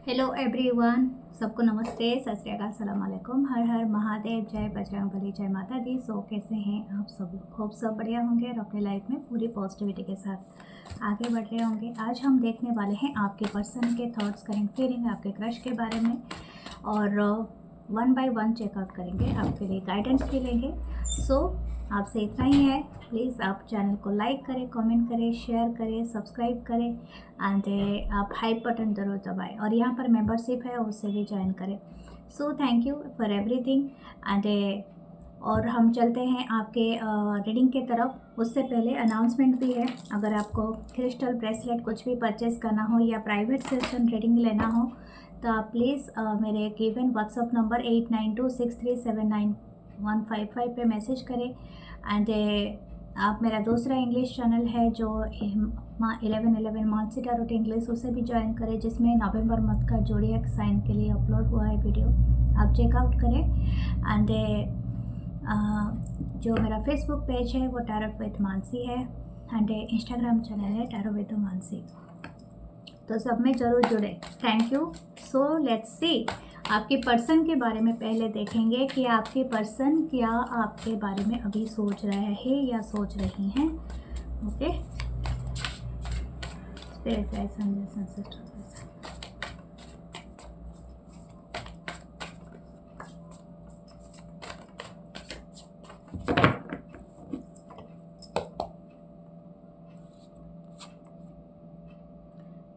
Hello everyone, सबको नमस्ते, सत श्री अकाल, सलाम अलैकुम, हर हर महादेव, जय बजरंगबली, जय माता दी। सो कैसे हैं आप सब लोग? होप सब बढ़िया होंगे और अपने लाइफ में पूरी पॉजिटिविटी के साथ आगे बढ़ रहे होंगे। आज हम देखने वाले हैं आपके पर्सन के थॉट्स, करेंट फीलिंग, आपके क्रश के बारे में और वन बाय वन चेकआउट करेंगे, आपके लिए गाइडेंस भी लेंगे। सो आपसे इतना ही है, प्लीज़ आप चैनल को लाइक करें, कमेंट करें, शेयर करें, सब्सक्राइब करें एंड आप हाइप बटन ज़रूर दबाएं और यहाँ पर मेंबरशिप है उससे भी ज्वाइन करें। So thank you for everything and और हम चलते हैं आपके रीडिंग के तरफ। उससे पहले अनाउंसमेंट भी है, अगर आपको क्रिस्टल ब्रेसलेट कुछ भी परचेज़ करना हो या प्राइवेट सेशन रीडिंग लेना हो तो आप प्लीज़ मेरे गिवन व्हाट्सअप नंबर 8926379155 पे मैसेज करें एंड आप मेरा दूसरा इंग्लिश चैनल है जो 1111 मानसी टारोट इंग्लिश, उसे भी ज्वाइन करें जिसमें नवंबर मंथ का जोडिएक साइन के लिए अपलोड हुआ है वीडियो, आप चेकआउट करें एंड जो मेरा फेसबुक पेज है वो टैरोट विद मानसी है एंड इंस्टाग्राम चैनल है टैरोट विद मानसी, तो सब में ज़रूर जुड़े। Thank you. So let's see, आपके पर्सन के बारे में पहले देखेंगे कि आपके पर्सन क्या आपके बारे में अभी सोच रहे हैं या सोच रही हैं। Okay, spirit guides and ancestors,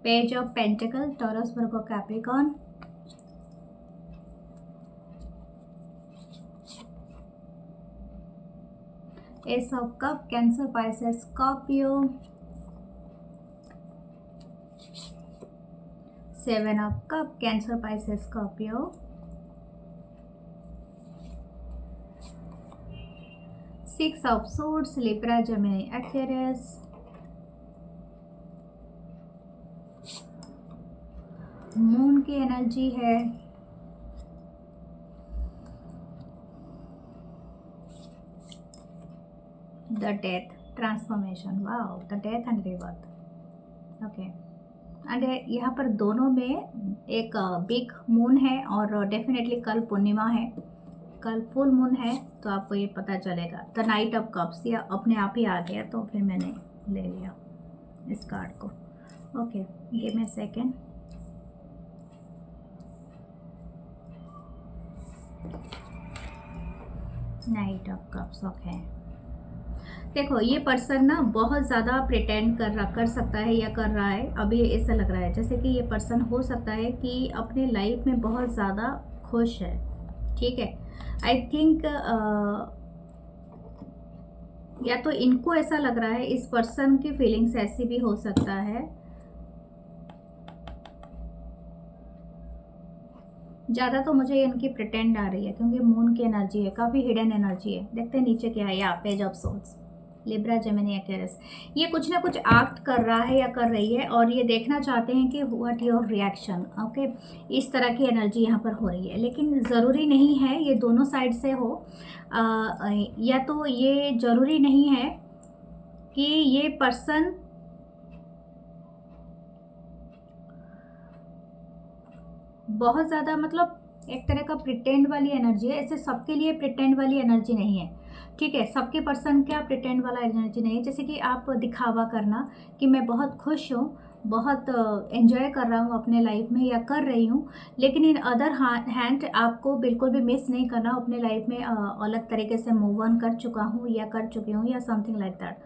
page of pentacle, Taurus, Virgo, Capricorn, S of cup, cancer, Pisces, Scorpio, seven of cup, cancer, Pisces, Scorpio, six of swords, Libra, Gemini, Aquarius, moon की एनर्जी है, the death, transformation, wow, the death and rebirth. Okay, and यहाँ पर दोनों में एक big moon है और definitely कल पूर्णिमा है, कल फुल मून है, तो आपको ये पता चलेगा। द नाइट ऑफ कप्स या अपने आप ही आ गया, तो फिर मैंने ले लिया इस कार्ड को। Okay, give me a second. Night of cups, okay. देखो, ये पर्सन ना बहुत ज़्यादा प्रिटेंड कर सकता है या कर रहा है, अभी ऐसा लग रहा है जैसे कि ये पर्सन हो सकता है कि अपने लाइफ में बहुत ज़्यादा खुश है। ठीक है, आई थिंक या तो इनको ऐसा लग रहा है, इस पर्सन की फीलिंग्स ऐसी भी हो सकता है। ज़्यादा तो मुझे इनकी प्रिटेंड आ रही है क्योंकि मून की एनर्जी है, काफ़ी हिडन एनर्जी है। देखते हैं नीचे क्या है। या page of swords, Libra, Gemini, Aquarius, ये कुछ ना कुछ एक्ट कर रहा है या कर रही है और ये देखना चाहते हैं कि व्हाट योर रिएक्शन। ओके, इस तरह की एनर्जी यहाँ पर हो रही है, लेकिन ज़रूरी नहीं है ये दोनों साइड से हो। या तो ये ज़रूरी नहीं है कि ये पर्सन बहुत ज़्यादा, मतलब एक तरह का प्रिटेंड वाली एनर्जी है। ऐसे सबके लिए प्रिटेंड वाली एनर्जी नहीं है, ठीक है। सबके पर्सन क्या प्रिटेंड वाला एनर्जी नहीं है, जैसे कि आप दिखावा करना कि मैं बहुत खुश हूँ, बहुत एंजॉय कर रहा हूँ अपने लाइफ में या कर रही हूँ, लेकिन इन अदर हैंड आपको बिल्कुल भी मिस नहीं करना अपने लाइफ में। अलग तरीके से मूव ऑन कर चुका हूँ या कर चुकी हूँ या समथिंग लाइक दैट।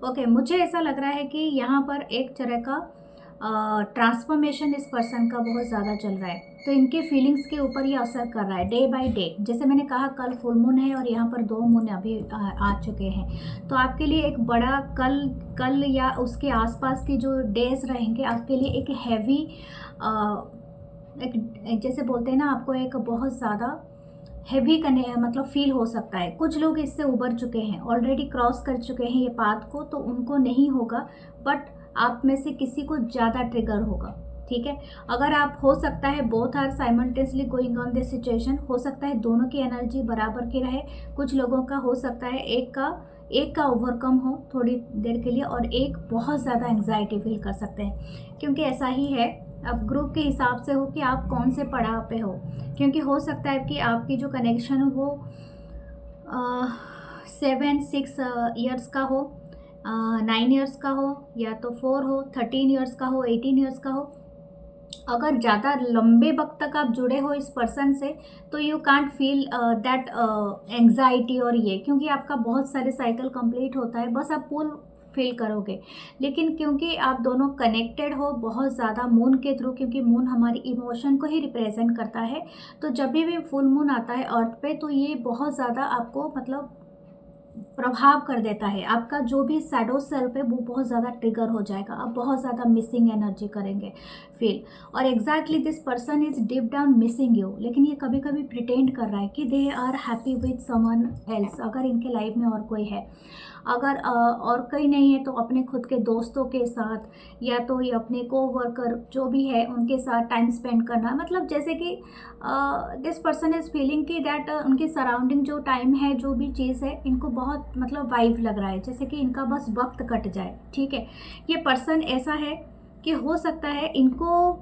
ओके, मुझे ऐसा लग रहा है कि यहाँ पर एक तरह का ट्रांसफॉर्मेशन इस पर्सन का बहुत ज़्यादा चल रहा है, तो इनके फीलिंग्स के ऊपर ये असर कर रहा है डे बाय डे। जैसे मैंने कहा, कल फुल मून है और यहाँ पर 2 मून अभी आ चुके हैं, तो आपके लिए एक बड़ा कल या उसके आसपास के जो डेज रहेंगे आपके लिए एक हैवी, एक जैसे बोलते हैं ना, आपको एक बहुत ज़्यादा हैवी करने मतलब फील हो सकता है। कुछ लोग इससे उबर चुके हैं, ऑलरेडी क्रॉस कर चुके हैं ये पाथ को, तो उनको नहीं होगा, बट आप में से किसी को ज़्यादा ट्रिगर होगा। ठीक है, अगर आप, हो सकता है both are simultaneously going on this situation, हो सकता है दोनों की एनर्जी बराबर की रहे। कुछ लोगों का हो सकता है एक का ओवरकम हो थोड़ी देर के लिए और एक बहुत ज़्यादा एंग्जाइटी फील कर सकते हैं, क्योंकि ऐसा ही है अब ग्रुप के हिसाब से हो कि आप कौन से पड़ाव पे हो, क्योंकि हो सकता है कि आपकी जो कनेक्शन हो वो 7-6 ईयर्स का हो, 9 ईयर्स का हो, या तो 4 हो, 13 ईयर्स का हो, 18 ईयर्स का हो। अगर ज़्यादा लंबे वक्त तक आप जुड़े हो इस पर्सन से तो you can't feel that anxiety और ये, क्योंकि आपका बहुत सारे साइकिल कंप्लीट होता है, बस आप पुल फील करोगे। लेकिन क्योंकि आप दोनों कनेक्टेड हो बहुत ज़्यादा मून के थ्रू, क्योंकि मून हमारी इमोशन को ही रिप्रेजेंट करता है, तो जब भी फुल मून आता है अर्थ पे तो ये बहुत ज़्यादा आपको मतलब प्रभाव कर देता है। आपका जो भी शैडो सेल्फ है वो बहुत ज़्यादा ट्रिगर हो जाएगा, आप बहुत ज़्यादा मिसिंग एनर्जी करेंगे फील। और exactly this person is deep down missing you, लेकिन ये कभी कभी प्रिटेंड कर रहा है कि they are happy with someone else. अगर इनके लाइफ में और कोई है, अगर और कोई नहीं है तो अपने खुद के दोस्तों के साथ, या तो ये अपने कोवर्कर जो भी है उनके साथ टाइम स्पेंड करना। मतलब जैसे कि दिस पर्सन इज़ फीलिंग कि दैट उनकी सराउंडिंग जो टाइम है, जो भी चीज़ है, इनको बहुत मतलब वाइब लग रहा है, जैसे कि इनका बस वक्त कट जाए। ठीक है, ये पर्सन ऐसा है कि हो सकता है इनको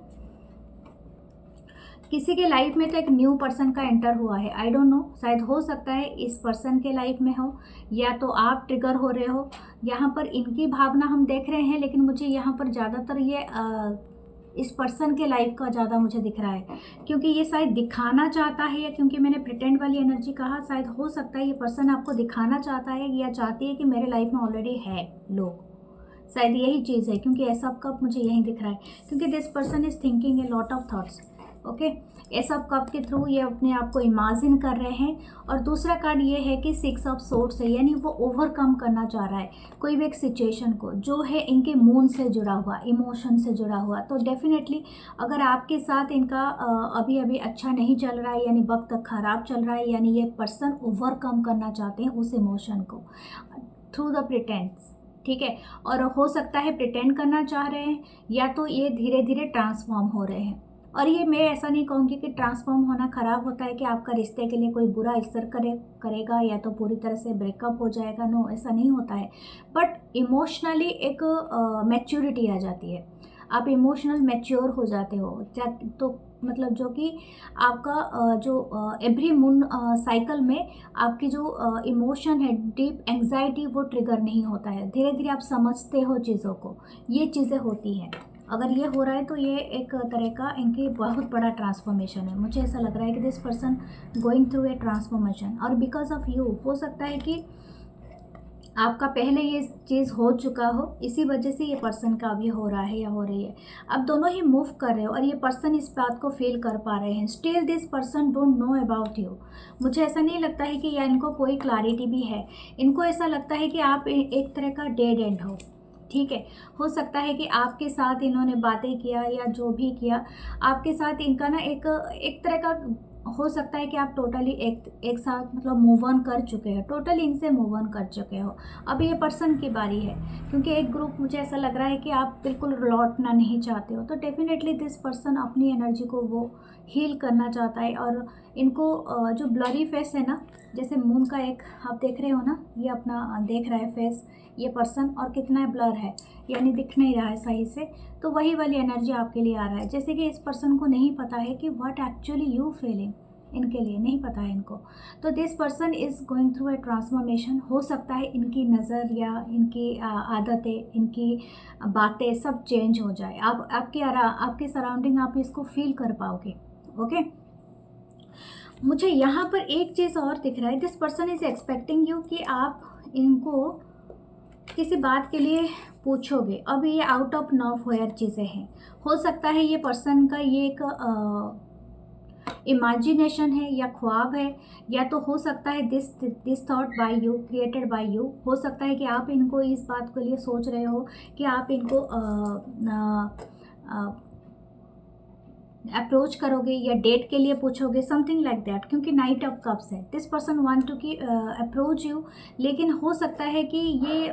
किसी के लाइफ में तो एक न्यू पर्सन का एंटर हुआ है, आई डोंट नो, शायद हो सकता है इस पर्सन के लाइफ में हो, या तो आप ट्रिगर हो रहे हो। यहाँ पर इनकी भावना हम देख रहे हैं, लेकिन मुझे यहाँ पर ज़्यादातर ये इस पर्सन के लाइफ का ज़्यादा मुझे दिख रहा है, क्योंकि ये शायद दिखाना चाहता है, या क्योंकि मैंने प्रिटेंड वाली एनर्जी कहा, शायद हो सकता है ये पर्सन आपको दिखाना चाहता है या चाहती है कि मेरे लाइफ में ऑलरेडी है लोग, शायद यही चीज़ है, क्योंकि ऐसा कप मुझे यही दिख रहा है, क्योंकि this person is thinking A lot of thoughts. Okay, ऐसा कप के थ्रू ये अपने आप को इमेजिन कर रहे हैं। और दूसरा कार्ड ये है कि 6 ऑफ सोर्ड्स है, यानी वो ओवरकम करना चाह रहा है कोई भी एक सिचुएशन को जो है इनके मून से जुड़ा हुआ, इमोशन से जुड़ा हुआ। तो डेफिनेटली अगर आपके साथ इनका अभी अभी अच्छा नहीं चल रहा है, यानी वक्त ख़राब चल रहा है, यानी ये पर्सन ओवरकम करना चाहते हैं उस इमोशन को थ्रू द प्रिटेंस। ठीक है, और हो सकता है प्रिटेंड करना चाह रहे हैं, या तो ये धीरे धीरे ट्रांसफॉर्म हो रहे हैं। और ये मैं ऐसा नहीं कहूँगी कि ट्रांसफॉर्म होना ख़राब होता है कि आपका रिश्ते के लिए कोई बुरा असर करेगा या तो पूरी तरह से ब्रेकअप हो जाएगा, नो, ऐसा नहीं होता है। बट इमोशनली एक मैच्योरिटी आ जाती है, आप इमोशनल मैच्योर हो जाते हो। तो मतलब जो कि आपका जो एवरी मून साइकिल में आपकी जो इमोशन है, डीप एंग्जाइटी, वो ट्रिगर नहीं होता है, धीरे धीरे आप समझते हो चीज़ों को, ये चीज़ें होती हैं। अगर ये हो रहा है तो ये एक तरह का इनकी बहुत बड़ा ट्रांसफॉर्मेशन है। मुझे ऐसा लग रहा है कि this person going through a transformation, और बिकॉज ऑफ यू हो सकता है कि आपका पहले ये चीज़ हो चुका हो, इसी वजह से ये पर्सन का अभी हो रहा है या हो रही है। अब दोनों ही मूव कर रहे हो और ये पर्सन इस बात को फील कर पा रहे हैं। Still this person don't know about you. मुझे ऐसा नहीं लगता है कि या इनको कोई क्लैरिटी भी है। इनको ऐसा लगता है कि आप एक तरह का डेड एंड हो। ठीक है, हो सकता है कि आपके साथ इन्होंने बातें किया या जो भी किया, आपके साथ इनका ना एक तरह का हो सकता है कि आप टोटली एक साथ मतलब मूव ऑन कर चुके हो, टोटली इनसे मूव ऑन कर चुके हो। अब ये पर्सन की बारी है, क्योंकि एक ग्रुप मुझे ऐसा लग रहा है कि आप बिल्कुल लौटना नहीं चाहते हो। तो डेफिनेटली दिस पर्सन अपनी एनर्जी को वो हील करना चाहता है। और इनको जो ब्लरी फेस है ना, जैसे मून का एक आप देख रहे हो ना, ये अपना देख रहा है फेस ये पर्सन, और कितना ब्लर है, यानी दिख नहीं रहा है सही से, तो वही वाली एनर्जी आपके लिए आ रहा है। जैसे कि इस पर्सन को नहीं पता है कि व्हाट एक्चुअली यू फीलिंग, इनके लिए नहीं पता है इनको। तो this person is going through a transformation. हो सकता है इनकी नज़र या इनकी आदतें, इनकी बातें सब चेंज हो जाए। आप आपके सराउंडिंग आप इसको फील कर पाओगे। ओके, मुझे यहाँ पर एक चीज़ और दिख रहा है, this person is expecting you कि आप इनको किसी बात के लिए पूछोगे। अब ये आउट ऑफ नॉवेयर चीज़ें हैं। हो सकता है ये पर्सन का ये एक इमेजिनेशन है या ख्वाब है, या तो हो सकता है this thought bye you, created by you. हो सकता है कि आप इनको इस बात के लिए सोच रहे हो कि आप इनको अप्रोच करोगे या डेट के लिए पूछोगे, समथिंग लाइक दैट, क्योंकि नाइट ऑफ कप्स है। दिस पर्सन वांट टू की अप्रोच यू, लेकिन हो सकता है कि ये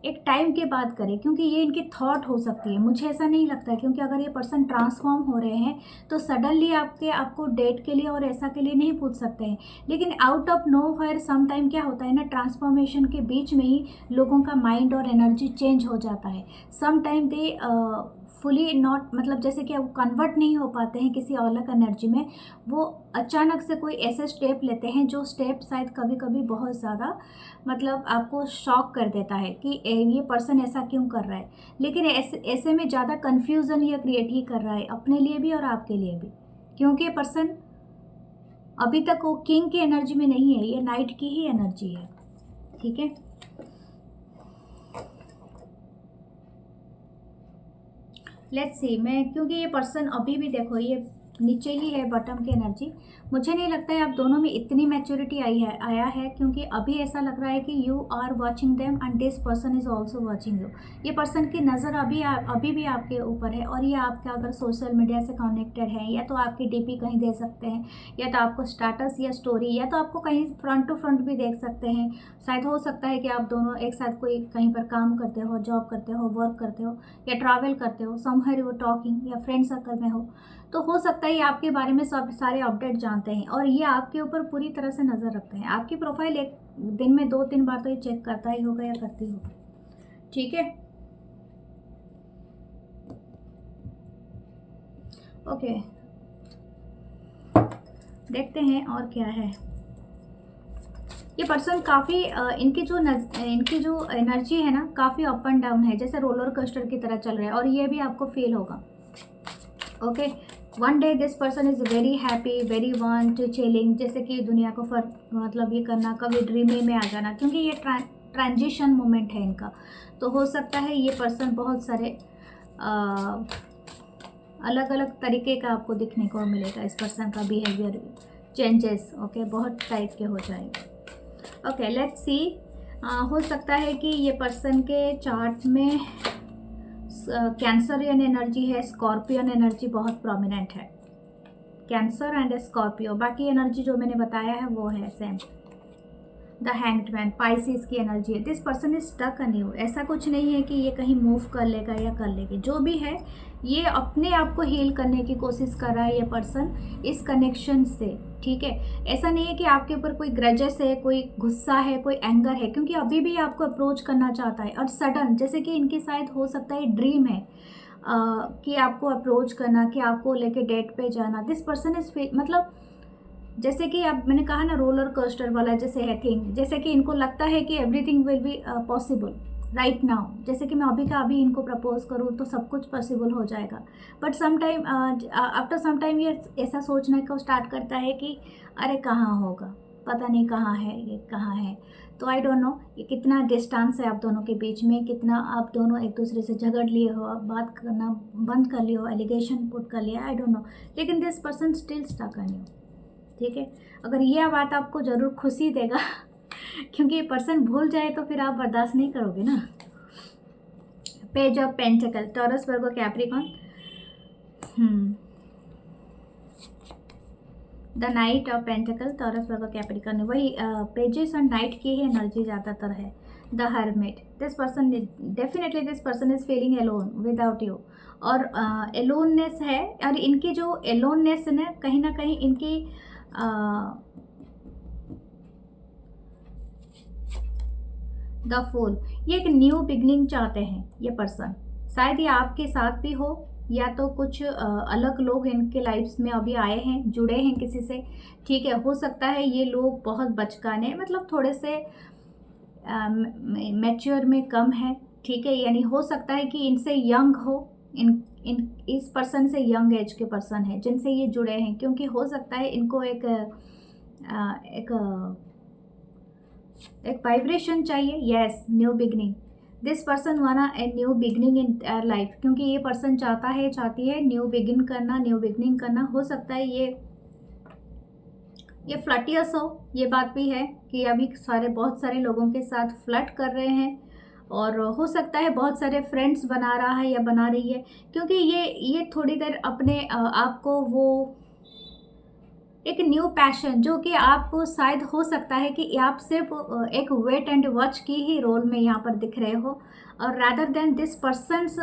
एक टाइम के बाद करें, क्योंकि ये इनकी थॉट हो सकती है। मुझे ऐसा नहीं लगता है, क्योंकि अगर ये पर्सन ट्रांसफॉर्म हो रहे हैं तो सडनली आपको डेट के लिए और ऐसा के लिए नहीं पूछ सकते हैं। लेकिन out of nowhere some time क्या होता है ना, ट्रांसफॉर्मेशन के बीच में ही लोगों का माइंड और एनर्जी चेंज हो जाता है। Some time they fully not, मतलब जैसे कि वो कन्वर्ट नहीं हो पाते हैं किसी अलग एनर्जी में, वो अचानक से कोई ऐसे स्टेप लेते हैं जो स्टेप शायद कभी कभी बहुत ज़्यादा मतलब आपको शॉक कर देता है कि ये पर्सन ऐसा क्यों कर रहा है, लेकिन ऐसे में ज़्यादा कन्फ्यूज़न ये क्रिएट ही कर रहा है अपने लिए भी और आपके लिए भी, क्योंकि ये पर्सन अभी तक वो किंग की एनर्जी में नहीं है, ये नाइट की ही एनर्जी है। ठीक है, लेट्स सी। मैं क्योंकि ये पर्सन अभी भी देखो ये नीचे ही है बॉटम की एनर्जी, मुझे नहीं लगता है आप दोनों में इतनी मैच्योरिटी आया है, क्योंकि अभी ऐसा लग रहा है कि you are watching them and this person is also watching you. ये पर्सन की नज़र अभी भी आपके ऊपर है, और ये आपका अगर सोशल मीडिया से कनेक्टेड है, या तो आपकी डीपी कहीं दे सकते हैं, या तो आपको स्टेटस या स्टोरी, या तो आपको कहीं फ्रंट टू फ्रंट भी देख सकते हैं। शायद हो सकता है कि आप दोनों एक साथ कोई कहीं पर काम करते हो, जॉब करते हो, वर्क करते हो, या ट्रैवल करते हो, समवेयर यू टॉकिंग, या फ्रेंड सर्कल में हो, तो हो सकता है ये आपके बारे में सब सारे अपडेट जानते हैं, और ये आपके ऊपर पूरी तरह से नज़र रखते हैं। आपकी प्रोफाइल एक दिन में 2-3 बार तो ये चेक करता ही होगा या करती होगी। ठीक है, ओके, देखते हैं और क्या है। ये पर्सन काफ़ी इनकी जो एनर्जी है ना, काफ़ी अप एंड डाउन है, जैसे रोलर कोस्टर की तरह चल रहा है, और ये भी आपको फील होगा। Okay, one day this person is very happy, very want chilling, जैसे कि दुनिया को मतलब ये करना, कभी ड्रीमिंग में आ जाना, क्योंकि ये ट्रांजिशन मोमेंट है इनका। तो हो सकता है ये पर्सन बहुत सारे अलग अलग तरीके का आपको दिखने को मिलेगा, इस पर्सन का बिहेवियर चेंजेस। ओके, बहुत टाइप के हो जाएंगे। Okay, let's see. हो सकता है कि ये पर्सन के चार्ट में कैंसरियन एनर्जी है, स्कॉर्पियन एनर्जी बहुत प्रोमिनेंट है, कैंसर एंड स्कॉर्पियो। बाकी एनर्जी जो मैंने बताया है वो है same. The hanged man, Pisces की एनर्जी है। This person is stuck on you. ऐसा कुछ नहीं है कि ये कहीं मूव कर लेगा या कर लेगी, जो भी है ये अपने आप को हील करने की कोशिश कर रहा है ये पर्सन इस कनेक्शन से। ठीक है, ऐसा नहीं है कि आपके ऊपर कोई ग्रजेस है, कोई गुस्सा है, कोई एंगर है, क्योंकि अभी भी आपको अप्रोच करना चाहता है, और सडन जैसे कि इनकी शायद हो सकता है ड्रीम है कि आपको अप्रोच करना, कि आपको लेके डेट पे जाना। दिस पर्सन इज मतलब जैसे कि अब मैंने कहा ना रोलर कोस्टर वाला जैसे है थिंग, जैसे कि इनको लगता है कि everything will be possible right now. जैसे कि मैं अभी का अभी इनको प्रपोज करूँ तो सब कुछ पॉसिबल हो जाएगा, but sometime after some time ये ऐसा सोचने को स्टार्ट करता है कि अरे कहाँ होगा, पता नहीं कहाँ है, ये कहाँ है। तो आई डोंट नो ये कितना डिस्टेंस है आप दोनों के बीच में, कितना आप दोनों एक दूसरे से झगड़ लिए हो, आप बात करना बंद कर लिए हो, एलिगेशन पुट कर लिया, आई डोंट नो, लेकिन this person still stuck on you. ठीक है, अगर यह बात आपको ज़रूर खुशी देगा क्योंकि ये पर्सन भूल जाए तो फिर आप बर्दाश्त नहीं करोगे ना। Page of pentacle, Taurus, Virgo, Capricorn. The knight of pentacle, Taurus, Virgo, Capricorn, वही पेजेस और नाइट की ही एनर्जी ज़्यादातर है। The hermit, this person definitely this person is feeling alone without you, और एलोननेस है, और इनकी जो एलोननेस है ना कहीं इनकी द फूल, ये एक न्यू बिगनिंग चाहते हैं ये पर्सन। शायद ये आपके साथ भी हो, या तो कुछ अलग लोग इनके लाइफ्स में अभी आए हैं, जुड़े हैं किसी से। ठीक है, हो सकता है ये लोग बहुत बचकाने, मतलब थोड़े से मैच्योर में कम है। ठीक है, यानी हो सकता है कि इनसे यंग हो, इस पर्सन से यंग एज के पर्सन है जिनसे ये जुड़े हैं, क्योंकि हो सकता है इनको एक वाइब्रेशन चाहिए। Yes, new beginning, this person wanna a new beginning in their life, क्योंकि ये पर्सन चाहती है न्यू बिगनिंग करना। हो सकता है ये फ्लटियस हो, ये बात भी है कि अभी बहुत सारे लोगों के साथ फ्लर्ट कर रहे हैं, और हो सकता है बहुत सारे फ्रेंड्स बना रहा है या बना रही है, क्योंकि ये थोड़ी देर अपने आप को वो एक न्यू पैशन, जो कि आप शायद हो सकता है कि आप सिर्फ एक वेट एंड वॉच की ही रोल में यहाँ पर दिख रहे हो, और rather than this persons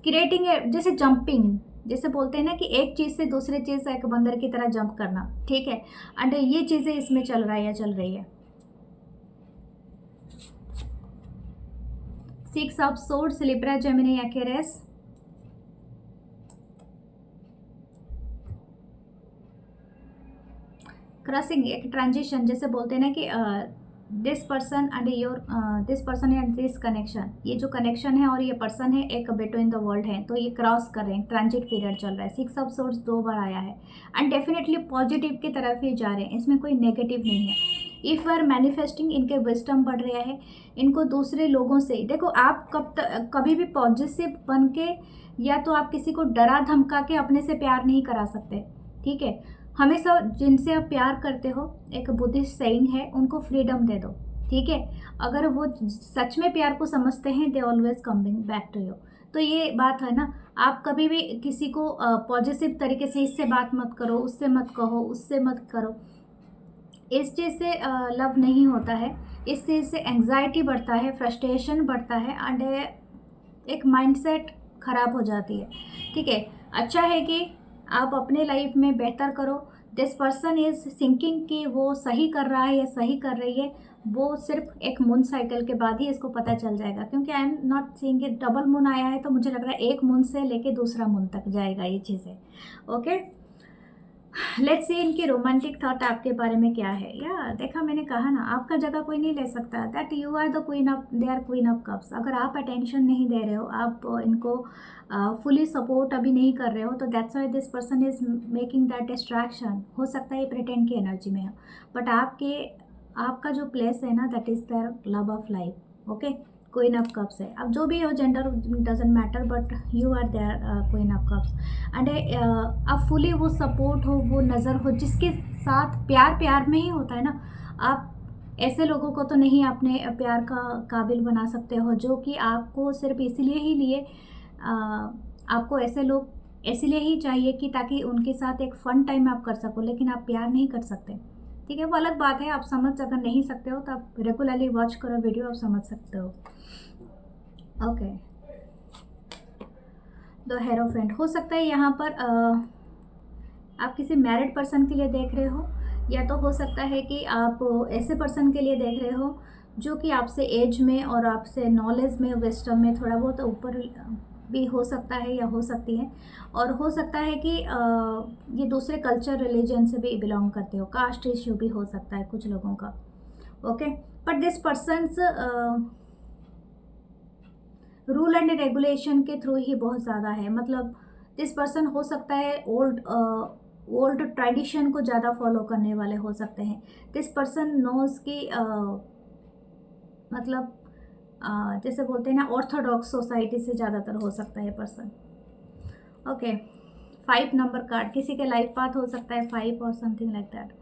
creating जैसे जंपिंग, जैसे बोलते हैं ना कि एक चीज़ से दूसरे चीज़ से एक बंदर की तरह जंप करना। ठीक है, एंड ये चीज़ें इसमें चल रही है। Six of swords, Libra, Gemini, Aquarius. Crossing, एक ट्रांजिशन, जैसे बोलते हैं ना कि this person and your this person and this connection, ये जो कनेक्शन है और ये पर्सन है एक बिटवीन द वर्ल्ड है, तो ये क्रॉस कर रहे हैं, ट्रांजिट पीरियड चल रहा है। सिक्स ऑफ सोर्ड्स 2 बार आया है एंड डेफिनेटली पॉजिटिव की तरफ ही जा रहे हैं, इसमें कोई नेगेटिव नहीं है। इफ़ यू आर मैनिफेस्टिंग, इनके विजडम बढ़ रहा है, इनको दूसरे लोगों से, देखो आप कभी भी पॉजिटिव बन के या तो आप किसी को डरा धमका के अपने से प्यार नहीं करा सकते, ठीक है। हमेशा जिनसे आप प्यार करते हो, एक बुद्धिस्ट सेइंग है, उनको फ्रीडम दे दो, ठीक है। अगर वो सच में प्यार को समझते हैं, they always coming back to you. तो ये बात है ना, आप कभी भी किसी को पॉजिटिव तरीके से इससे बात मत करो, उससे मत कहो, उससे मत करो। इस चीज़ से लव नहीं होता है, इस चीज़ से एंग्जाइटी बढ़ता है, फ्रस्ट्रेशन बढ़ता है एंड एक माइंडसेट खराब हो जाती है, ठीक है। अच्छा है कि आप अपने लाइफ में बेहतर करो। दिस पर्सन इज थिंकिंग कि वो सही कर रहा है या सही कर रही है, वो सिर्फ एक मून साइकिल के बाद ही इसको पता चल जाएगा, क्योंकि आई एम नॉट सीइंग कि डबल मून आया है, तो मुझे लग रहा है एक मून से लेके दूसरा मून तक जाएगा ये चीज़ें। ओके, लेट्स सी इनकी रोमांटिक थॉट आपके बारे में क्या है। या देखा, मैंने कहा ना, आपका जगह कोई नहीं ले सकता, that you are the queen of, they are queen of cups. अगर आप अटेंशन नहीं दे रहे हो, आप इनको फुली सपोर्ट अभी नहीं कर रहे हो, तो that's why this person is making that distraction. हो सकता है ये प्रिटेंड की एनर्जी में हो, बट आपका जो प्लेस है ना, that is the love of life. Okay, queen of cups है। अब जो भी हो, gender doesn't matter, but you are their queen of cups and आप फुली वो सपोर्ट हो, वो नज़र हो, जिसके साथ प्यार में ही होता है ना। आप ऐसे लोगों को तो नहीं अपने प्यार का काबिल बना सकते हो, जो कि आपको सिर्फ इसीलिए ही लिए, आपको ऐसे लोग इसीलिए ही चाहिए कि ताकि उनके साथ एक फ़न टाइम आप कर सको, लेकिन आप प्यार नहीं कर सकते, ठीक है। वो अलग बात है, आप समझ अगर नहीं सकते हो तो आप रेगुलरली वॉच करो वीडियो, आप समझ सकते हो। ओके, द हेरोफेंट हो सकता है यहाँ पर आप किसी मैरिड पर्सन के लिए देख रहे हो, या तो हो सकता है कि आप ऐसे पर्सन के लिए देख रहे हो जो कि आपसे एज में और आपसे नॉलेज में, विस्डम में थोड़ा बहुत ऊपर भी हो सकता है या हो सकती है। और हो सकता है कि ये दूसरे कल्चर, रिलीजन से भी बिलोंग करते हो, कास्ट इश्यू भी हो सकता है कुछ लोगों का। Okay, but this persons rule and regulation के थ्रू ही बहुत ज़्यादा है। मतलब दिस पर्सन हो सकता है ओल्ड ट्रेडिशन को ज़्यादा फॉलो करने वाले हो सकते हैं। दिस पर्सन नोज की मतलब जैसे बोलते हैं ना, ऑर्थोडॉक्स सोसाइटी से ज़्यादातर हो सकता है पर्सन। ओके, 5 नंबर कार्ड, किसी के लाइफ पाथ हो सकता है 5 और समथिंग लाइक दैट।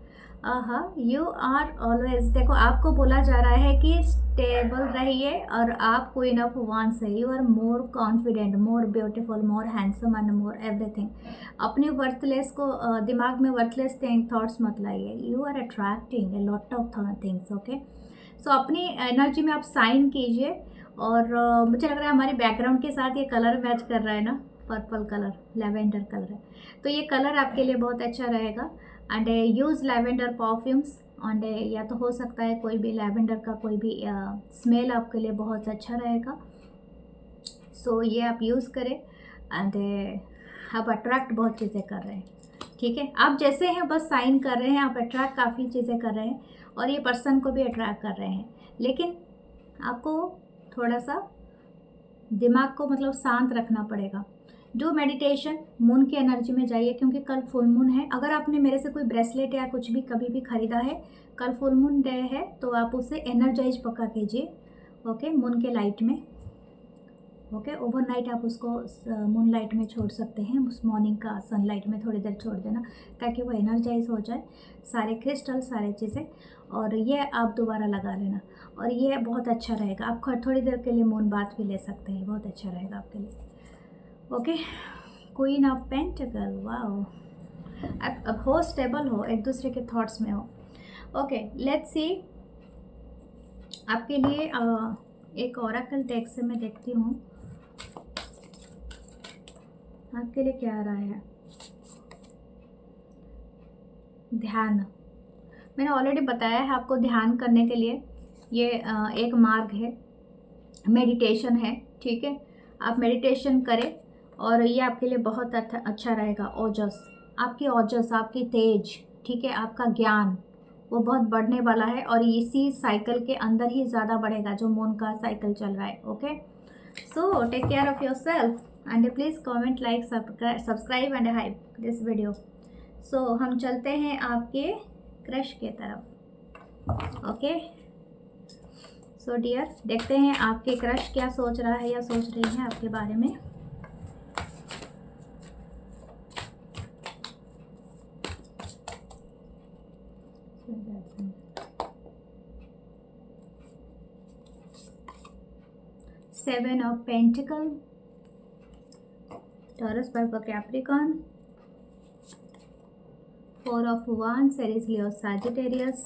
हाँ, यू आर ऑलवेज, देखो आपको बोला जा रहा है कि स्टेबल रहिए और आप क्वीन ऑफ वांड्स है। You are more confident, more beautiful, more handsome and more everything. अपने वर्थलेस को दिमाग में वर्थलेस थॉट्स मत लाइए। You are attracting a lot of things. Okay, so अपनी एनर्जी में आप साइन कीजिए। और मुझे लग रहा है हमारे बैकग्राउंड के साथ ये कलर मैच कर रहा है ना, पर्पल कलर, लेवेंडर कलर है, तो ये कलर आपके लिए बहुत अच्छा रहेगा। And use lavender perfumes and या तो हो सकता है कोई भी लेवेंडर का कोई भी स्मेल आपके लिए बहुत अच्छा रहेगा। सो ये आप यूज़ करें एंड आप अट्रैक्ट बहुत चीज़ें कर रहे हैं, ठीक है। आप जैसे हैं बस साइन कर रहे हैं, आप अट्रैक्ट काफ़ी चीज़ें कर रहे हैं और ये पर्सन को भी अट्रैक्ट कर रहे हैं, लेकिन आपको थोड़ा सा दिमाग को मतलब शांत रखना पड़ेगा। डू मेडिटेशन, मून की एनर्जी में जाइए, क्योंकि कल फुल मून है। अगर आपने मेरे से कोई ब्रेसलेट या कुछ भी कभी भी ख़रीदा है, कल फुल मून डे है, तो आप उसे एनर्जाइज पक्का कीजिए। ओके, मून के लाइट में। ओके, ओवरनाइट आप उसको मून लाइट में छोड़ सकते हैं, उस मॉर्निंग का सनलाइट में थोड़ी देर छोड़ देना, ताकि वो एनर्जाइज हो जाए सारे क्रिस्टल, सारे चीज़ें। और ये आप दोबारा लगा लेना, और ये बहुत अच्छा रहेगा। आप थोड़ी देर के लिए मून बाथ भी ले सकते हैं, बहुत अच्छा रहेगा आपके लिए। Okay, queen of pentacle, wow, अब हो स्टेबल हो, एक दूसरे के थॉट्स में हो। ओके, लेट्स सी आपके लिए एक ओरेकल डेक से मैं देखती हूँ आपके लिए क्या आ रहा है। ध्यान, मैंने ऑलरेडी बताया है आपको, ध्यान करने के लिए ये एक मार्ग है। मेडिटेशन है, ठीक है। आप मेडिटेशन करें और ये आपके लिए बहुत अच्छा रहेगा। ओजस, आपकी ओजस, आपकी तेज, ठीक है, आपका ज्ञान वो बहुत बढ़ने वाला है और इसी साइकिल के अंदर ही ज़्यादा बढ़ेगा जो मून का साइकिल चल रहा है। Okay, so take care of yourself and please comment, like, subscribe and hype this video. So हम चलते हैं आपके क्रश के तरफ। ओके, सो डियर, देखते हैं आपके क्रश क्या सोच रहा है या सोच रही है आपके बारे में। Seven of Pentacles, Taurus, Virgo, Capricorn. Four of Wands, Aries, Leo, Sagittarius.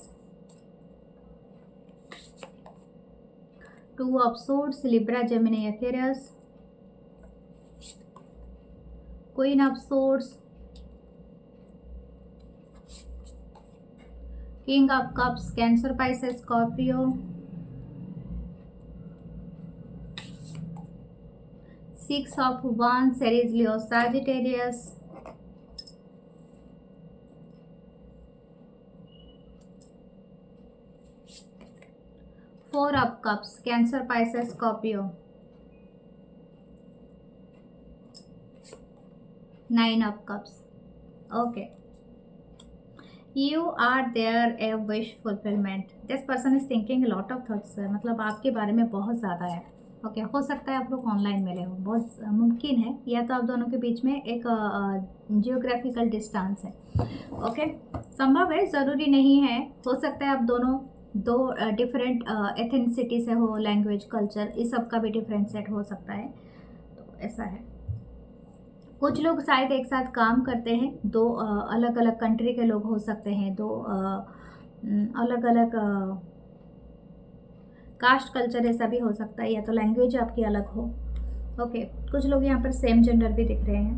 Two of Swords, Libra, Gemini, Aquarius. Queen of Swords, King of Cups, Cancer, Pisces, Scorpio. Six of Wands, Aries, Leo, Sagittarius. Four of Cups, Cancer, Pisces, Scorpio. Nine of Cups. Okay. You are there a wish fulfillment. This person is thinking a lot of thoughts. मतलब आपके बारे में बहुत ज़्यादा है। Okay, हो सकता है आप लोग ऑनलाइन मिले हो, बहुत मुमकिन है, या तो आप दोनों के बीच में एक जियोग्राफिकल डिस्टेंस है। ओके, संभव है, ज़रूरी नहीं है। हो सकता है आप दोनों दो डिफरेंट एथेनिसिटी से हो, लैंग्वेज, कल्चर, इस सब का भी डिफरेंट सेट हो सकता है। तो ऐसा है, कुछ लोग शायद एक साथ काम करते हैं, दो अलग अलग कंट्री के लोग हो सकते हैं, दो अलग अलग कास्ट, कल्चर, ऐसा भी हो सकता है, या तो लैंग्वेज आपकी अलग हो। ओके, कुछ लोग यहाँ पर सेम जेंडर भी दिख रहे हैं।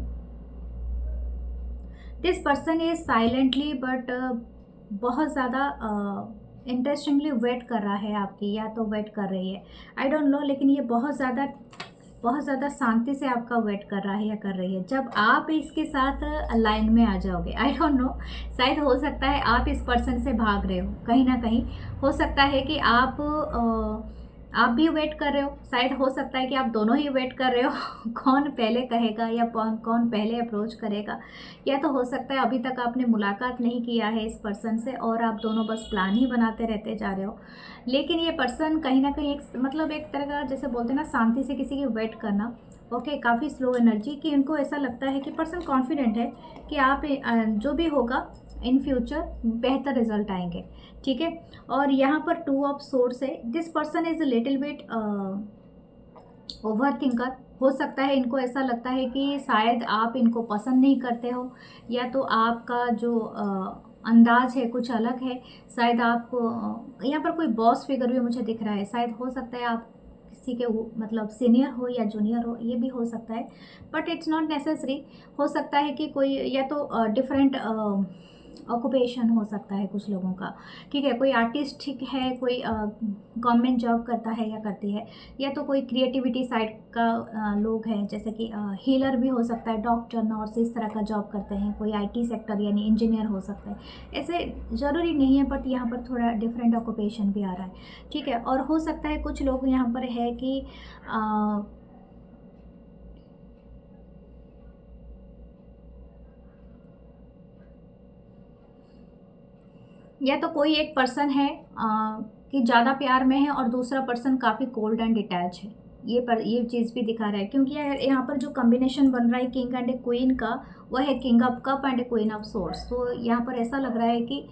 This person is silently but बहुत ज़्यादा इंटरेस्टिंगली वेट कर रहा है आपकी, या तो वेट कर रही है, आई डोंट नो, लेकिन ये बहुत ज़्यादा शांति से आपका वेट कर रहा है या कर रही है। जब आप इसके साथ लाइन में आ जाओगे, आई डोंट नो, शायद हो सकता है आप इस पर्सन से भाग रहे हो कहीं ना कहीं। हो सकता है कि आप भी वेट कर रहे हो, शायद हो सकता है कि आप दोनों ही वेट कर रहे हो कौन पहले कहेगा या कौन पहले अप्रोच करेगा, या तो हो सकता है अभी तक आपने मुलाकात नहीं किया है इस पर्सन से और आप दोनों बस प्लान ही बनाते रहते जा रहे हो। लेकिन ये पर्सन कहीं ना कहीं एक तरह का, जैसे बोलते हैं ना, शांति से किसी की वेट करना। ओके, काफ़ी स्लो एनर्जी कि इनको ऐसा लगता है कि पर्सन कॉन्फिडेंट है कि आप जो भी होगा इन फ्यूचर बेहतर रिजल्ट आएंगे, ठीक है। और यहाँ पर टू ऑफ सोर्स है। This person is a little bit over thinker. हो सकता है इनको ऐसा लगता है कि शायद आप इनको पसंद नहीं करते हो, या तो आपका जो अंदाज है कुछ अलग है। शायद आप यहाँ पर कोई बॉस फिगर भी मुझे दिख रहा है, शायद हो सकता है आप किसी के मतलब सीनियर हो या जूनियर हो, ये भी हो सकता है, बट इट्स नॉट नेसेसरी। हो सकता है कि कोई या तो डिफरेंट ऑक्यूपेशन हो सकता है कुछ लोगों का, ठीक है। कोई आर्टिस्टिक है, कोई गवर्नमेंट जॉब करता है या करती है, या तो कोई क्रिएटिविटी साइड का लोग हैं, जैसे कि हीलर भी हो सकता है, डॉक्टर, नर्स, इस तरह का जॉब करते हैं, कोई आईटी सेक्टर यानी इंजीनियर हो सकता है। ऐसे ज़रूरी नहीं है, बट यहाँ पर थोड़ा डिफरेंट ऑक्यूपेशन भी आ रहा है, ठीक है। और हो सकता है कुछ लोग यहाँ पर है कि या तो कोई एक पर्सन है कि ज़्यादा प्यार में है और दूसरा पर्सन काफ़ी कोल्ड एंड डिटैच है। ये चीज़ भी दिखा रहा है, क्योंकि यहाँ पर जो कॉम्बिनेशन बन रहा है किंग एंड ए क्वीन का, वह है king of cup and A queen of source. तो यहाँ पर ऐसा लग रहा है कि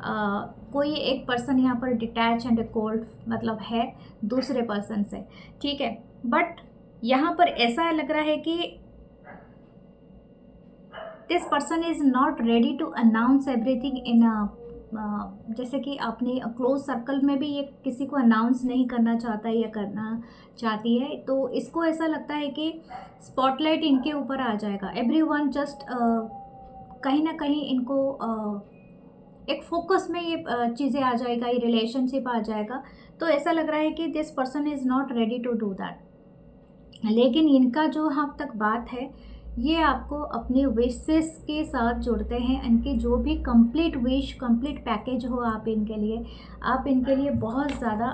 कोई एक पर्सन यहाँ पर डिटैच एंड ए कोल्ड मतलब है दूसरे पर्सन से, ठीक है। बट यहाँ पर ऐसा लग रहा है कि this person is not ready to announce everything in जैसे कि अपने क्लोज सर्कल में भी ये किसी को अनाउंस नहीं करना चाहता है या करना चाहती है, तो इसको ऐसा लगता है कि स्पॉटलाइट इनके ऊपर आ जाएगा। एवरीवन जस्ट कहीं ना कहीं इनको एक फोकस में ये चीज़ें आ जाएगा, ये रिलेशनशिप आ जाएगा। तो ऐसा लग रहा है कि this person is not ready to do that. लेकिन इनका जो यहाँ तक बात है, ये आपको अपनी विशेस के साथ जुड़ते हैं। इनकी जो भी कंप्लीट विश, कंप्लीट पैकेज हो आप इनके लिए बहुत ज़्यादा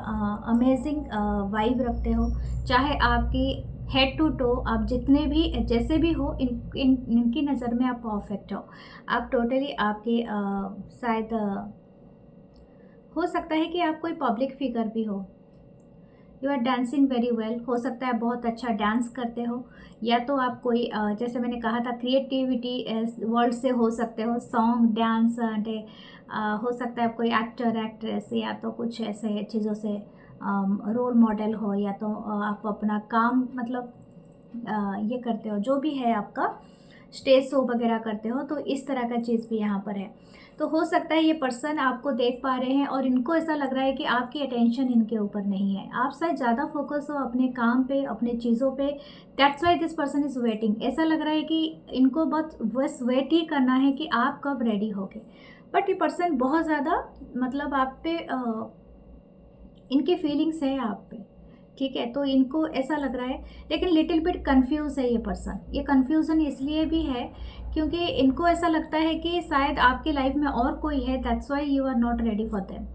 अमेजिंग वाइब रखते हो। चाहे आपकी हेड टू टो, आप जितने भी जैसे भी हो, इनकी नज़र में आप परफेक्ट हो। आप टोटली आपके शायद हो सकता है कि आप कोई पब्लिक फिगर भी हो। You are dancing very well, हो सकता है बहुत अच्छा डांस करते हो, या तो आप कोई जैसे मैंने कहा था क्रिएटिविटी वर्ल्ड से हो सकते हो, सॉन्ग, डांस एंड हो सकता है आप कोई एक्टर, एक्ट्रेस, या तो कुछ ऐसे चीज़ों से रोल मॉडल हो, या तो आप अपना काम मतलब ये करते हो, जो भी है आपका स्टेज शो वगैरह करते हो, तो इस तरह का चीज़ भी यहाँ पर है। तो हो सकता है ये पर्सन आपको देख पा रहे हैं और इनको ऐसा लग रहा है कि आपकी अटेंशन इनके ऊपर नहीं है। आप शायद ज़्यादा फोकस हो अपने काम पे, अपने चीज़ों पे। That's why this person is waiting. ऐसा लग रहा है कि इनको बस वेट ही करना है कि आप कब रेडी होगे। बट ये पर्सन बहुत ज़्यादा मतलब आप पे इनकी फीलिंग्स है आप पे, ठीक है। तो इनको ऐसा लग रहा है, लेकिन लिटिल बिट कंफ्यूज है ये पर्सन। ये कंफ्यूजन इसलिए भी है क्योंकि इनको ऐसा लगता है कि शायद आपकी लाइफ में और कोई है, that's why you are not ready for them.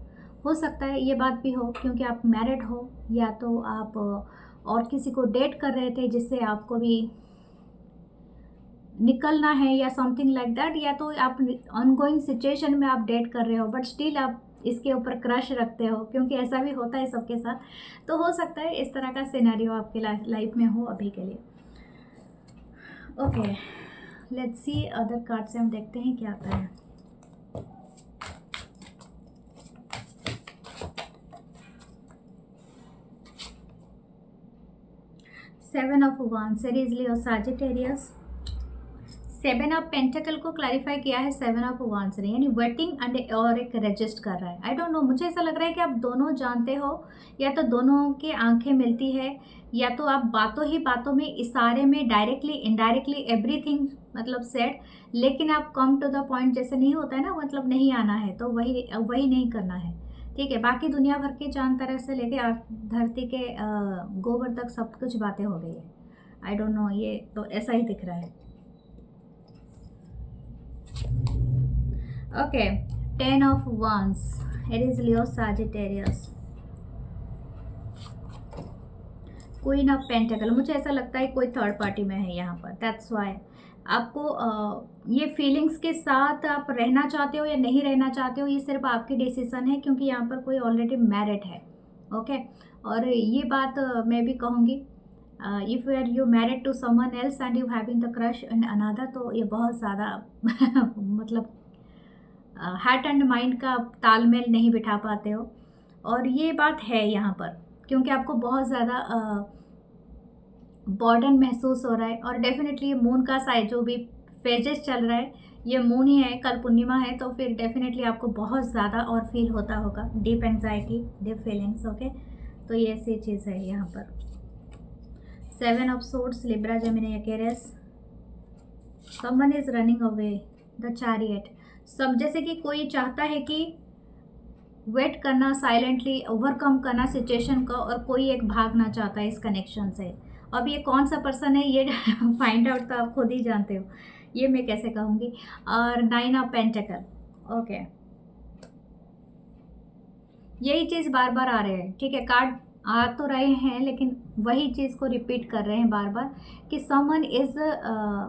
हो सकता है ये बात भी हो क्योंकि आप मैरिड हो, या तो आप और किसी को डेट कर रहे थे जिससे आपको भी निकलना है, या समथिंग लाइक दैट, या तो आप ऑनगोइंग सिचुएशन में आप डेट कर रहे हो बट स्टिल आप इसके ऊपर क्रश रखते हो, क्योंकि ऐसा भी होता है सबके साथ। तो हो सकता है इस तरह का सिनेरियो आपके लाइफ में हो अभी के लिए। Okay, let's C other card से हम देखते हैं क्या आता है। Seven of wands, series Leo, Sagittarius. Seven of pentacle को क्लैरिफाई किया है सेवन ऑफ वांड्स ने, यानी वेटिंग एंड और एक रजिस्ट कर रहा है। आई डोंट नो, मुझे ऐसा लग रहा है कि आप दोनों जानते हो, या तो दोनों की आंखें मिलती है, या तो आप बातों ही बातों में, इशारे में, डायरेक्टली इनडायरेक्टली एवरीथिंग मतलब सेड, लेकिन आप कम टू द पॉइंट जैसे नहीं होता है ना, मतलब नहीं आना है तो वही नहीं करना है, ठीक है। बाकी दुनिया भर के चांद तरह से लेके धरती के गोबर तक सब कुछ बातें हो गई है। आई डोंट नो, ये तो ऐसा ही दिख रहा है। Okay, 10 of wands, Aries, Leo, Sagittarius, queen of pentacle. मुझे ऐसा लगता है कोई थर्ड पार्टी में है यहाँ पर, दैट्स वाई आपको ये फीलिंग्स के साथ आप रहना चाहते हो या नहीं रहना चाहते हो, ये सिर्फ आपकी डिसीजन है, क्योंकि यहाँ पर कोई ऑलरेडी मैरिड है। ओके, और ये बात मैं भी कहूँगी, if you married to someone else and you having the crush in another, तो ये बहुत ज़्यादा मतलब हार्ट एंड माइंड का तालमेल नहीं बिठा पाते हो। और ये बात है यहाँ पर, क्योंकि आपको बहुत ज़्यादा बर्डन महसूस हो रहा है। और डेफिनेटली ये मून का साइड जो भी फेजेस चल रहा है, ये मून ही है, कल पूर्णिमा है, तो फिर डेफिनेटली आपको बहुत ज़्यादा और फील होता होगा, deep anxiety, deep feelings. Okay, तो ये ऐसी चीज़ है यहाँ पर। Seven of swords, Libra, Gemini, Aquarius, someone is running away, the chariot. सब जैसे कि कोई चाहता है कि वेट करना, साइलेंटली ओवरकम करना सिचुएशन का, और कोई एक भागना चाहता है इस कनेक्शन से। अब ये कौन सा पर्सन है ये फाइंड आउट तो आप खुद ही जानते हो, ये मैं कैसे कहूँगी। और 9 ऑफ पेंटिकल, ओके, यही चीज़ बार बार आ रहे हैं, ठीक है। कार्ड आ तो रहे हैं लेकिन वही चीज़ को रिपीट कर रहे हैं बार बार कि समवन इज़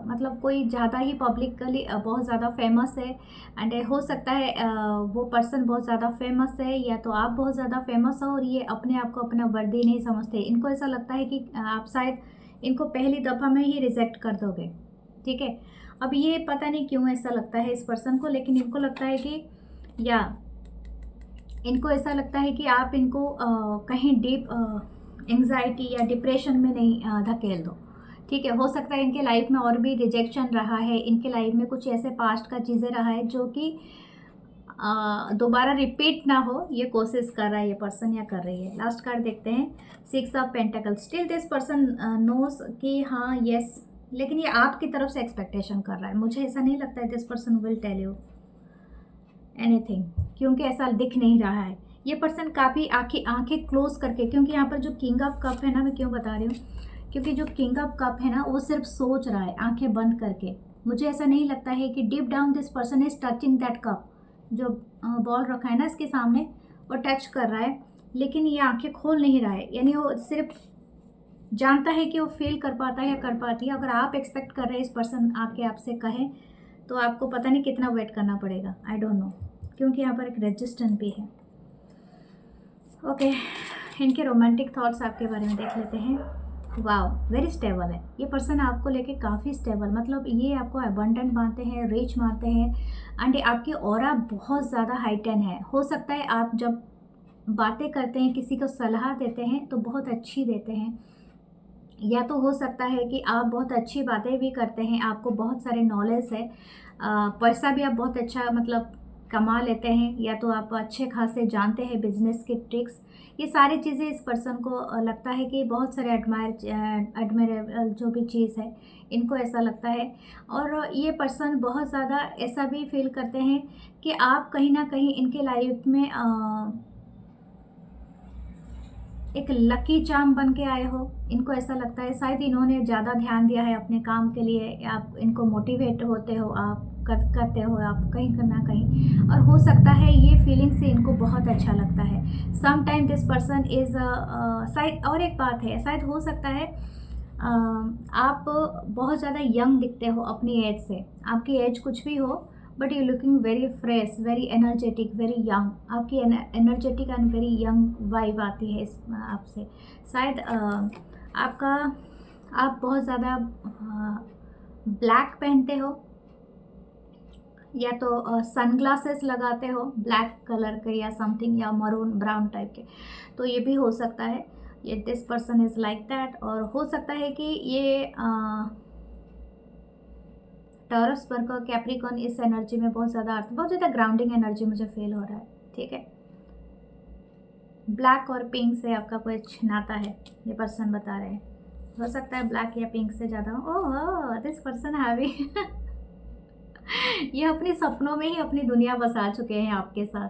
मतलब कोई ज़्यादा ही पब्लिकली बहुत ज़्यादा फेमस है, एंड हो सकता है वो पर्सन बहुत ज़्यादा फेमस है, या तो आप बहुत ज़्यादा फेमस हो, और ये अपने आप को अपना वर्दी नहीं समझते। इनको ऐसा लगता है कि आप शायद इनको पहली दफ़ा में ही रिजेक्ट कर दोगे, ठीक है। अब ये पता नहीं क्यों ऐसा लगता है इस पर्सन को, लेकिन इनको लगता है कि इनको ऐसा लगता है कि आप इनको कहीं डीप एंग्जाइटी या डिप्रेशन में नहीं धकेल दो, ठीक है। हो सकता है इनके लाइफ में और भी रिजेक्शन रहा है, इनके लाइफ में कुछ ऐसे पास्ट का चीज़ें रहा है जो कि दोबारा रिपीट ना हो, ये कोशिश कर रहा है ये पर्सन या कर रही है। लास्ट कार्ड देखते हैं, 6 of pentacle. Still this person knows कि हाँ यस, लेकिन ये आपकी तरफ से एक्सपेक्टेशन कर रहा है। मुझे ऐसा नहीं लगता है this person will tell you, anything, क्योंकि ऐसा दिख नहीं रहा है। ये पर्सन काफ़ी आंखें क्लोज करके, क्योंकि यहाँ पर जो किंग ऑफ कप है ना, मैं क्यों बता रही हूँ, क्योंकि जो किंग ऑफ कप है ना वो सिर्फ सोच रहा है आंखें बंद करके। मुझे ऐसा नहीं लगता है कि deep down this person is touching that cup, जो बॉल रखा है ना इसके सामने वो टच कर रहा है, लेकिन ये आंखें खोल नहीं रहा है। यानी वो सिर्फ जानता है कि वो फील कर पाता है या कर पाती है। अगर आप एक्सपेक्ट कर रहे हैं इस पर्सन आके आपसे कहे, तो आपको पता नहीं कितना वेट करना पड़ेगा, आई डोंट नो, क्योंकि यहाँ पर एक रेजिस्टेंस भी है। ओके, इनके रोमांटिक थॉट्स आपके बारे में देख लेते हैं। वाओ, वेरी स्टेबल है ये पर्सन आपको लेके, काफ़ी स्टेबल, मतलब ये आपको अबंडेंट मानते हैं, रिच मानते हैं, एंड आपकी ऑरा बहुत ज़्यादा हाइटेन है। हो सकता है आप जब बातें करते हैं, किसी को सलाह देते हैं तो बहुत अच्छी देते हैं, या तो हो सकता है कि आप बहुत अच्छी बातें भी करते हैं, आपको बहुत सारे नॉलेज है, पैसा भी आप बहुत अच्छा मतलब कमा लेते हैं, या तो आप अच्छे खासे जानते हैं बिजनेस के ट्रिक्स। ये सारी चीज़ें इस पर्सन को लगता है कि बहुत सारे एडमायरेबल जो भी चीज़ है इनको ऐसा लगता है। और ये पर्सन बहुत ज़्यादा ऐसा भी फील करते हैं कि आप कहीं ना कहीं इनके लाइफ में एक लकी चार्म बन के आए हो। इनको ऐसा लगता है शायद इन्होंने ज़्यादा ध्यान दिया है अपने काम के लिए, आप इनको मोटिवेट होते हो, आप करते हो आप कहीं ना कहीं, और हो सकता है ये फीलिंग से इनको बहुत अच्छा लगता है। Some time this person is शायद, और एक बात है, शायद हो सकता है आप बहुत ज़्यादा यंग दिखते हो अपनी एज से, आपकी एज कुछ भी हो, but you looking very fresh, very energetic, very young. आपकी energetic and very young vibe आती है इस आपसे। शायद आपका, आप बहुत ज़्यादा ब्लैक पहनते हो, या तो सनग्लासेस लगाते हो ब्लैक कलर के या समथिंग, या मरून ब्राउन टाइप के, तो ये भी हो सकता है। ये this person is like that. और हो सकता है कि ये टॉरस पर का कैप्रिकॉन इस एनर्जी में बहुत ज़्यादा ग्राउंडिंग एनर्जी मुझे फील हो रहा है। ठीक है, ब्लैक और पिंक से आपका कुछ नाता है, ये पर्सन बता रहे हैं। हो सकता है ब्लैक या पिंक से ज़्यादा। ओह, दिस पर्सन हैवी ये अपने सपनों में ही अपनी दुनिया बसा चुके हैं आपके साथ,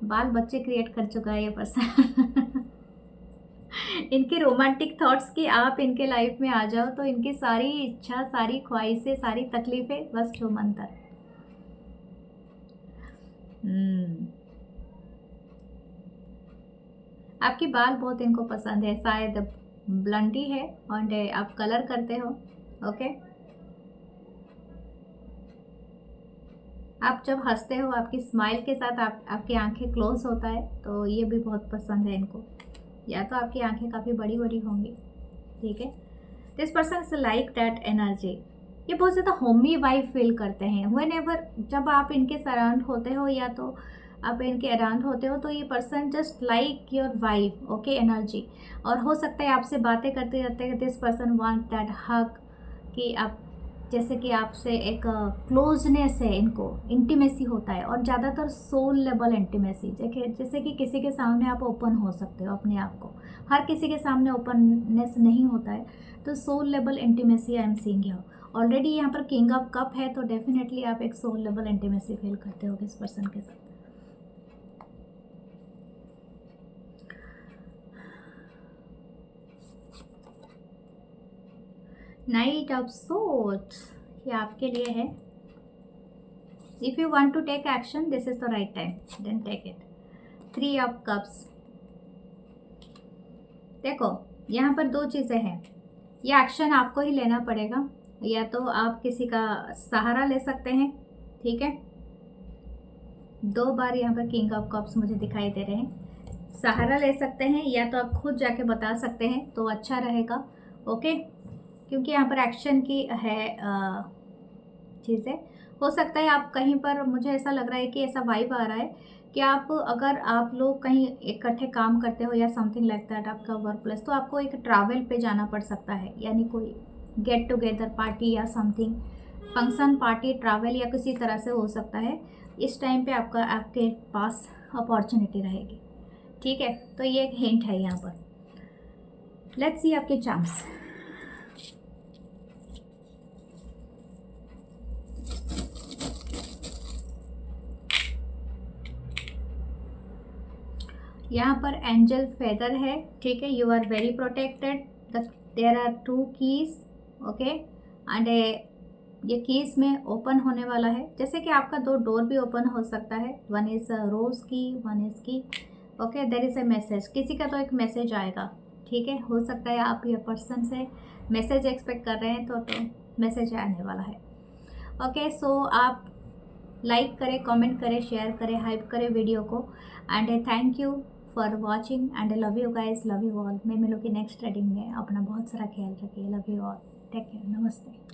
बाल बच्चे क्रिएट कर चुका है ये पर्सन इनके रोमांटिक थॉट्स कि आप इनके लाइफ में आ जाओ तो इनकी सारी इच्छा, सारी ख्वाहिशें, सारी तकलीफें बस छूमंतर मंतर। आपकी बाल बहुत इनको पसंद है, शायद ब्लंटी है और आप कलर करते हो। ओके, आप जब हंसते हो, आपकी स्माइल के साथ आपकी आंखें क्लोज होता है, तो ये भी बहुत पसंद है इनको, या तो आपकी आंखें काफ़ी बड़ी बड़ी होंगी। ठीक है, this person is like that energy. ये बहुत ज़्यादा होमी वाइब फील करते हैं व्हेनेवर, जब आप इनके सराउंड होते हो या तो आप इनके अराउंड होते हो, तो ये person just like your vibe, okay, energy. और हो सकता है आपसे बातें करते करते दिस पर्सन वांट दैट हग, कि आप जैसे कि आपसे एक क्लोजनेस है, इनको इंटीमेसी होता है, और ज़्यादातर सोल लेवल इंटीमेसी, जैसे कि किसी के सामने आप ओपन हो सकते हो अपने आप को, हर किसी के सामने ओपननेस नहीं होता है, तो soul level intimacy I am seeing here. Already यहाँ पर किंग ऑफ कप है, तो डेफिनेटली आप एक सोल लेवल इंटीमेसी फील करते हो इस पर्सन के साथ। नाइट ऑफ सोर्ड्स, ये आपके लिए है। If you want to take action, this is the right time, then take it. 3 of cups. देखो, यहाँ पर 2 चीज़ें हैं, ये एक्शन आपको ही लेना पड़ेगा, या तो आप किसी का सहारा ले सकते हैं। ठीक है, 2 बार यहाँ पर किंग ऑफ कप्स मुझे दिखाई दे रहे हैं। सहारा ले सकते हैं, या तो आप खुद जाके बता सकते हैं, तो अच्छा रहेगा। ओके, क्योंकि यहाँ पर एक्शन की है चीज़ें। हो सकता है आप कहीं पर, मुझे ऐसा लग रहा है कि ऐसा वाइब आ रहा है कि आप, अगर आप लोग कहीं इकट्ठे काम करते हो या समथिंग लाइक दैट, आपका वर्क प्लेस, तो आपको एक ट्रैवल पे जाना पड़ सकता है, यानी कोई गेट टुगेदर पार्टी या समथिंग, फंक्शन, पार्टी, ट्रैवल या किसी तरह से हो सकता है। इस टाइम पे आपके पास अपॉर्चुनिटी रहेगी। ठीक है, तो ये एक हिंट है यहाँ पर। लेट्स सी आपके चांस। यहाँ पर एंजल फेदर है, ठीक है। You are very protected, there are 2 keys, okay. And ये कीज में ओपन होने वाला है, जैसे कि आपका 2 डोर भी ओपन हो सकता है। 1 इज़ रोज की, 1 is key, okay. There is a message, किसी का तो एक मैसेज आएगा, ठीक है। हो सकता है आप ये पर्सन से मैसेज एक्सपेक्ट कर रहे हैं, तो मैसेज आने वाला है, ओके। सो आप लाइक करें, कमेंट करें, शेयर करें, हाइप करें वीडियो को। And thank you for watching and love you guys, love you all. मैं मिलूँगी नेक्स्ट रीडिंग में। अपना बहुत सारा ख्याल रखिए। Love you all, take care, नमस्ते।